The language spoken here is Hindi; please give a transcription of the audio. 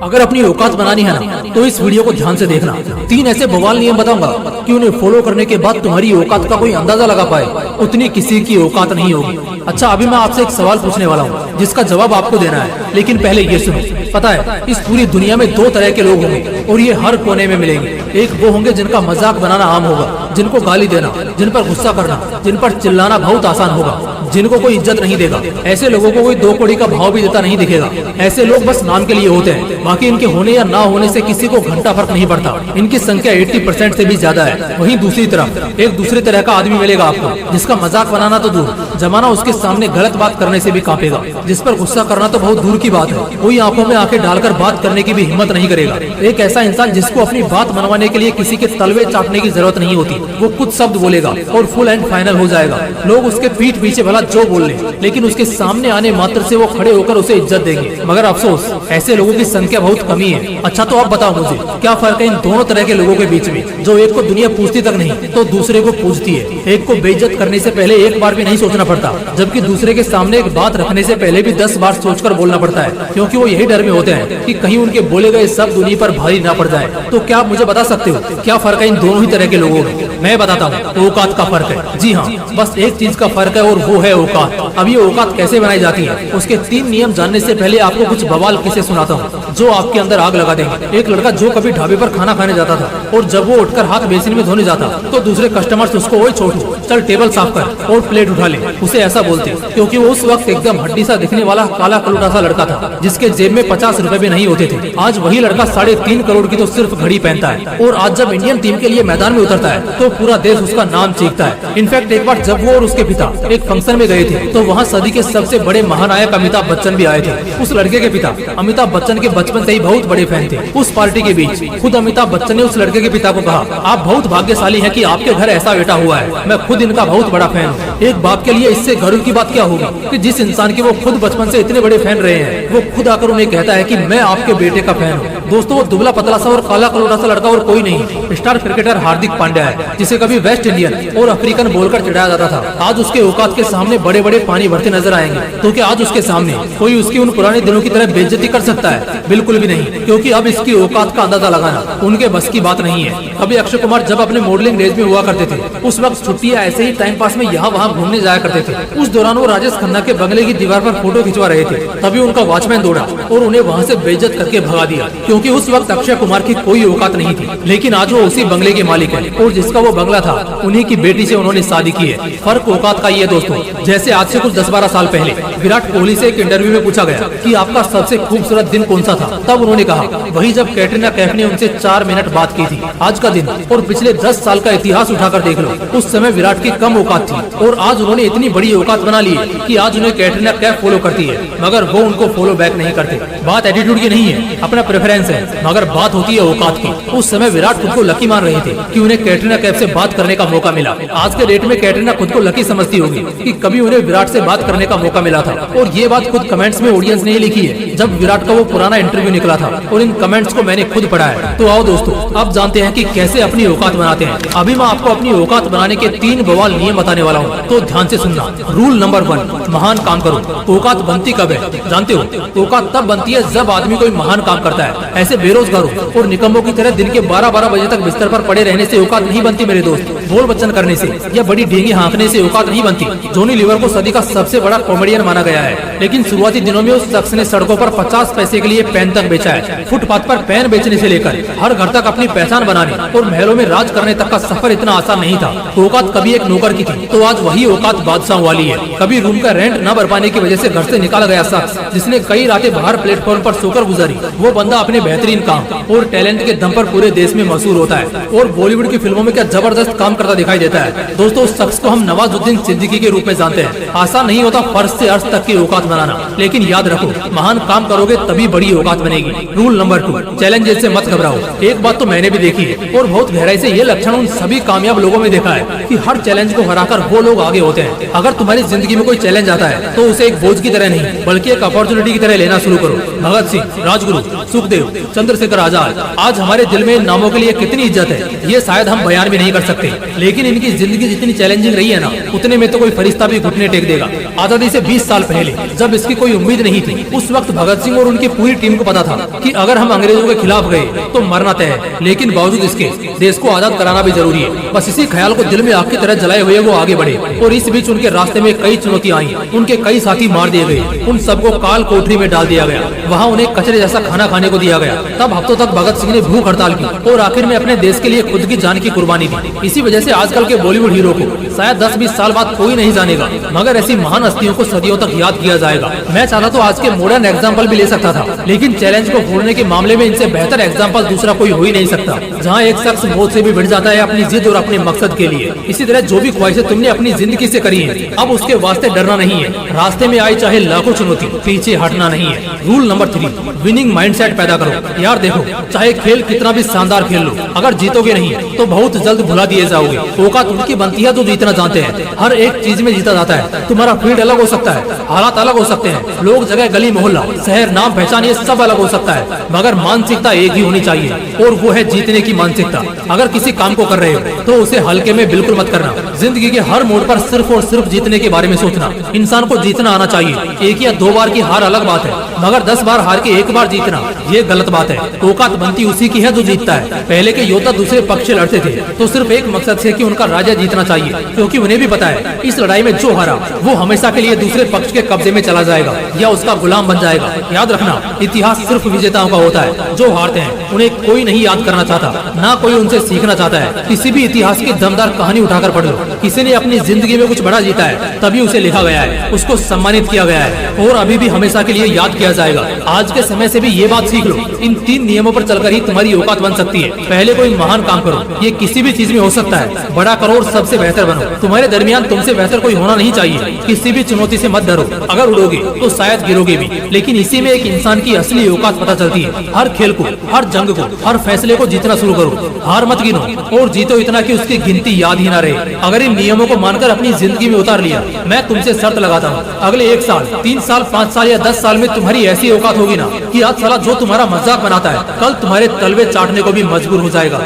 अगर अपनी औकात बनानी है ना तो इस वीडियो को ध्यान से देखना। 3 ऐसे बवाल नियम बताऊंगा कि उन्हें फॉलो करने के बाद तुम्हारी औकात का कोई अंदाजा लगा पाए, उतनी किसी की औकात नहीं होगी। अच्छा, अभी मैं आपसे एक सवाल पूछने वाला हूँ जिसका जवाब आपको देना है, लेकिन पहले ये सुनो। पता है, इस पूरी दुनिया में 2 तरह के लोग होंगे और ये हर कोने में मिलेंगे। एक वो होंगे जिनका मजाक बनाना आम होगा, जिनको गाली देना, जिन पर गुस्सा करना, जिन पर चिल्लाना बहुत आसान होगा, जिनको कोई इज्जत नहीं देगा। ऐसे लोगों को कोई 2 कौड़ी का भाव भी देता नहीं दिखेगा। ऐसे लोग बस नाम के लिए होते हैं, बाकी इनके होने या ना होने से किसी को घंटा फर्क नहीं पड़ता। इनकी संख्या 80% से भी ज्यादा है। वहीं दूसरी तरफ एक दूसरे तरह का आदमी मिलेगा आपको, जिसका मजाक बनाना तो दूर, जमाना उसके सामने गलत बात करने से भी कांपेगा। जिस पर गुस्सा करना तो बहुत दूर की बात है, कोई आंखों में आंखें डालकर बात करने की भी हिम्मत नहीं करेगा। एक ऐसा इंसान जिसको अपनी बात मनवाने के लिए किसी के तलवे चाटने की जरूरत नहीं होती, वो कुछ शब्द बोलेगा और फुल एंड फाइनल हो जाएगा। लोग उसके पीठ पीछे भला जो बोल ले, लेकिन उसके सामने आने मात्र से वो खड़े होकर उसे इज्जत देंगे। मगर अफसोस, ऐसे लोगों की संख्या बहुत कमी है। अच्छा, तो आप बताओ मुझे, क्या फर्क है इन दोनों तरह के लोगों के बीच में, जो एक को दुनिया पूछती तक नहीं तो दूसरे को पूछती है। एक को बेइज्जत करने से पहले एक बार भी नहीं सोचना पड़ता, जबकि दूसरे के सामने एक बात रखने से पहले भी 10 बार सोचकर बोलना पड़ता है, क्योंकि वो यही डर में होते हैं कि कहीं उनके बोले गए शब्द उन्हीं पर भारी ना पड़ जाए। तो क्या आप मुझे बता सकते हो क्या फर्क है इन दोनों ही तरह के लोगों में? मैं बताता हूँ, औकात का फर्क है। जी हाँ, बस एक चीज का फर्क है और वो है औकात। अब ये औकात कैसे बनाई जाती है, उसके 3 नियम जानने से पहले आपको कुछ बवाल किस्से सुनाता हूँ जो आपके अंदर आग लगा देंगे। एक लड़का जो कभी ढाबे पर खाना खाने जाता था और जब वो उठकर हाथ बेसिन में धोने जाता तो दूसरे कस्टमर्स उसको, ओए छोटू चल टेबल साफ कर और प्लेट उठा ले, उसे ऐसा बोलते क्योंकि वो उस वक्त एकदम हड्डी सा दिखने वाला काला कलूटा सा लड़का था जिसके जेब में 50 रुपए भी नहीं होते थे। आज वही लड़का 3.5 करोड़ की तो सिर्फ घड़ी पहनता है और आज जब इंडियन टीम के लिए मैदान में उतरता है तो पूरा देश उसका नाम चीखता है। इनफैक्ट एक बार जब वो और उसके पिता एक फंक्शन में गए थे तो वहाँ सदी के सबसे बड़े महानायक अमिताभ बच्चन भी आए थे। उस लड़के के पिता अमिताभ बच्चन के बचपन से ही बहुत बड़े फैन थे। उस पार्टी के बीच खुद अमिताभ बच्चन ने उस लड़के के पिता को कहा, आप बहुत भाग्यशाली हैं कि आपके घर ऐसा बेटा हुआ है, मैं खुद इनका बहुत बड़ा फैन हूँ। एक बाप के लिए इससे गर्व की बात क्या होगी कि जिस इंसान के वो खुद बचपन से इतने बड़े फैन रहे हैं, वो खुद आकर उन्हें कहता है कि मैं आपके बेटे का फैन हूँ। दोस्तों, वो दुबला पतला सा और काला कलूटा सा लड़का और कोई नहीं, स्टार क्रिकेटर हार्दिक पांड्या है, जिसे कभी वेस्ट इंडियन और अफ्रीकन बोलकर चिढ़ाया जाता था। आज उसके औकात के सामने बड़े बड़े पानी भरते नजर आएंगे, तो क्या आज उसके सामने कोई उसकी उन पुराने दिनों की तरह बेइज्जती कर सकता है? बिल्कुल भी नहीं, क्योंकि अब इसकी औकात का अंदाजा लगाना उनके बस की बात नहीं है। कभी अक्षय कुमार जब अपने मॉडलिंग डेज में हुआ करते थे, उस वक्त छुट्टियां ऐसे ही टाइम पास में यहाँ वहाँ घूमने जाया करते थे। उस दौरान वो राजेश खन्ना के बंगले की दीवार पर फोटो खिंचवा रहे थे, तभी उनका वॉचमैन दौड़ा और उन्हें वहाँ से बेइज्जत करके भगा दिया, क्योंकि उस वक्त अक्षय कुमार की कोई औकात नहीं थी। लेकिन आज वो उसी बंगले के मालिक है और जिसका वो बंगला था उन्हीं की बेटी से उन्होंने शादी की है। फर्क औकात का ये दोस्तों, जैसे आज से कुछ 10-12 साल पहले विराट कोहली से एक इंटरव्यू में पूछा गया कि आपका सबसे खूबसूरत दिन कौन सा था, तब उन्होंने कहा वही जब कैटरीना कैफ ने उनसे 4 मिनट बात की थी। आज का दिन और पिछले 10 साल का इतिहास उठाकर देख लो, उस समय विराट की कम औकात थी और आज उन्होंने इतनी बड़ी औकात बना ली है कि आज उन्हें कैटरीना कैफ फॉलो करती है, मगर वो उनको फॉलो बैक नहीं करते। बात एटीट्यूड की नहीं है, अपना प्रेफरेंस है, मगर बात होती है औकात की। उस समय विराट खुद को लकी मान रहे थे कि उन्हें कैटरीना कैफ से बात करने का मौका मिला। आज के डेट में कैटरीना खुद को लकी समझती होगी कि कभी उन्हें विराट से बात करने का मौका मिला था। और ये बात खुद कमेंट्स में ऑडियंस ने लिखी है जब विराट का वो पुराना इंटरव्यू निकला था, और इन कमेंट्स को मैंने खुद पढ़ा है। तो आओ दोस्तों, अब जानते हैं कि कैसे अपनी औकात बनाते हैं। अभी मैं आपको अपनी औकात बनाने के 3 बवाल नियम बताने वाला हूँ, तो ध्यान से सुनना। रूल नंबर 1, महान काम करो। औकात बनती कब है जानते हो? औकात तब बनती है जब आदमी कोई महान काम करता है। ऐसे बेरोजगारों और निकम्मों की तरह दिन के 12-12 बजे तक बिस्तर पर पड़े रहने से औकात नहीं बनती मेरे दोस्त। बोल बच्चन करने से या बड़ी डेंगी हाँकने से औकात नहीं बनती। जॉनी लीवर को सदी का सबसे बड़ा कॉमेडियन माना गया है, लेकिन शुरुआती दिनों में उस शख्स ने सड़कों पर 50 पैसे के लिए पेन तक बेचा है। फुटपाथ पर पेन बेचने से लेकर हर घर तक अपनी पहचान बनाने और महलों में राज करने तक का सफर इतना आसान नहीं था। औकात कभी एक नौकर की थी, तो आज वही औकात बादशाहों वाली है। कभी रूम का रेंट न भर पाने की वजह से घर से निकाला गया शख्स, जिसने कई रातें बाहर प्लेटफॉर्म पर सोकर गुजारी, वो बंदा अपने बेहतरीन काम और टैलेंट के दम पर पूरे देश में मशहूर होता है और बॉलीवुड की फिल्मों में क्या जबरदस्त काम करता दिखाई देता है। दोस्तों, उस शख्स को हम नवाजुद्दीन सिद्दीकी के रूप में जानते हैं। आसान नहीं होता फर्श से अर्श तक की औकात बनाना, लेकिन याद रखो, महान काम करोगे तभी बड़ी औकात बनेगी। रूल नंबर 2, चैलेंजेस से मत घबराओ। एक बात तो मैंने भी देखी है और बहुत गहराई से ये लक्षण उन सभी कामयाब लोगों में देखा है कि हर चैलेंज को हराकर वो लोग आगे होते हैं। अगर तुम्हारी जिंदगी में कोई चैलेंज आता है तो उसे एक बोझ की तरह नहीं बल्कि एक अपॉर्चुनिटी की तरह लेना शुरू करो। भगत सिंह, राजगुरु, सुखदेव, चंद्रशेखर आजाद, आज हमारे दिल में इन नामों के लिए कितनी इज्जत है ये शायद हम बयान भी नहीं कर सकते, लेकिन इनकी जिंदगी जितनी चैलेंजिंग रही है ना, उतने में तो कोई फरिश्ता भी घुटने टेक देगा। आजादी से 20 साल साल पहले, जब इसकी कोई उम्मीद नहीं थी, उस वक्त भगत सिंह और उनकी पूरी टीम को पता था कि अगर हम अंग्रेजों के खिलाफ गए तो मरना तय है, लेकिन बावजूद इसके देश को आजाद कराना भी जरूरी है। बस इसी ख्याल को दिल में आग की तरह जलाए हुए वो आगे बढ़े और इस बीच उनके रास्ते में कई चुनौतियां आई। उनके कई साथी मार दिए गए, उन सबको काल कोठरी में डाल दिया गया, वहाँ उन्हें कचरे जैसा खाना खाने को दिया गया। तब हफ्तों तक भगत सिंह ने भूख हड़ताल की और आखिर में अपने देश के लिए खुद की जान की कुर्बानी दी। इसी वजह से आजकल के बॉलीवुड हीरो को शायद 10-20 साल बाद कोई नहीं जानेगा, मगर ऐसी महान हस्तियों को सदियों तक याद किया जाएगा। मैं चाहता तो आज के मॉडर्न एग्जाम्पल भी ले सकता था, लेकिन चैलेंज को फोड़ने के मामले में इनसे बेहतर एग्जाम्पल दूसरा कोई हो ही नहीं सकता। जहाँ एक शख्स मौत से भी भिड़ जाता है अपनी जिद और अपने मकसद के लिए, इसी तरह जो भी ख्वाहिशें तुमने अपनी जिंदगी से करी है, अब उसके वास्ते डरना नहीं है। रास्ते में आई चाहे लाखों चुनौती, पीछे हटना नहीं है। रूल नंबर 3, विनिंग माइंडसेट पैदा करो। यार देखो, चाहे खेल कितना भी शानदार खेल लो, अगर जीतोगे नहीं तो बहुत जल्द भुला दिए जाओगे। औकात उनकी बनती है जो जीतना जानते हैं। हर एक चीज में जीता जाता है। तुम्हारा फील्ड अलग हो सकता है, हालात अलग हो सकते हैं, लोग, जगह, गली, मोहल्ला, शहर, नाम, पहचान, ये सब अलग हो सकता है, मगर मानसिकता एक ही होनी चाहिए, और वो है जीतने की मानसिकता। अगर किसी काम को कर रहे हो तो उसे हल्के में बिल्कुल मत करना। जिंदगी के हर मोड़ पर सिर्फ और सिर्फ जीतने के बारे में सोचना। इंसान को जीतना आना चाहिए। एक या 2 बार की हार अलग बात है, मगर 10 बार हार के 1 बार जीतना ये गलत बात है। औकात बनती उसी की है जो जीतता है। पहले के योद्धा दूसरे पक्ष से लड़ते थे तो सिर्फ एक मकसद से कि उनका राजा जीतना चाहिए, क्योंकि उन्हें भी पता है इस लड़ाई में जो हारा वो हमेशा के लिए दूसरे पक्ष के कब्जे में चला जाएगा या उसका गुलाम बन जाएगा। याद रखना, इतिहास सिर्फ विजेताओं का होता है। जो हारते हैं उन्हें कोई नहीं याद करना चाहता, ना कोई उनसे सीखना चाहता है। किसी भी इतिहास की दमदार कहानी उठाकर पढ़ लो, किसी ने अपनी जिंदगी में कुछ बड़ा जीता है तभी उसे लिखा गया है, उसको सम्मानित किया गया है और अभी भी हमेशा के लिए याद किया जाएगा। आज के समय से भी ये बात सीख लो, इन 3 नियमों पर चलकर ही तुम्हारी औकात बन सकती है। पहले कोई महान काम करो, ये किसी भी चीज में हो सकता है। बड़ा करो और सबसे बेहतर बनो। तुम्हारे दरमियान तुमसे बेहतर कोई होना नहीं चाहिए। किसी भी चुनौती से मत डरो, अगर उड़ोगे तो शायद गिरोगे भी, लेकिन इसी में एक इंसान की असली औकात पता चलती है। हर खेल को, हर जंग को, हर फैसले को जीतना शुरू करो। हार मत गिनो और जीतो इतना कि उसकी गिनती याद ही ना रहे। अगर इन नियमों को मानकर अपनी जिंदगी में उतार लिया, मैं तुमसे शर्त लगाता हूँ, अगले 1 साल, 3 साल, 5 साल या 10 साल में तुम्हारी ऐसी औकात होगी ना कि आज साला जो तुम्हारा मजाक बनाता है कल तुम्हारे तलवे चाटने को भी मजबूर हो जाएगा।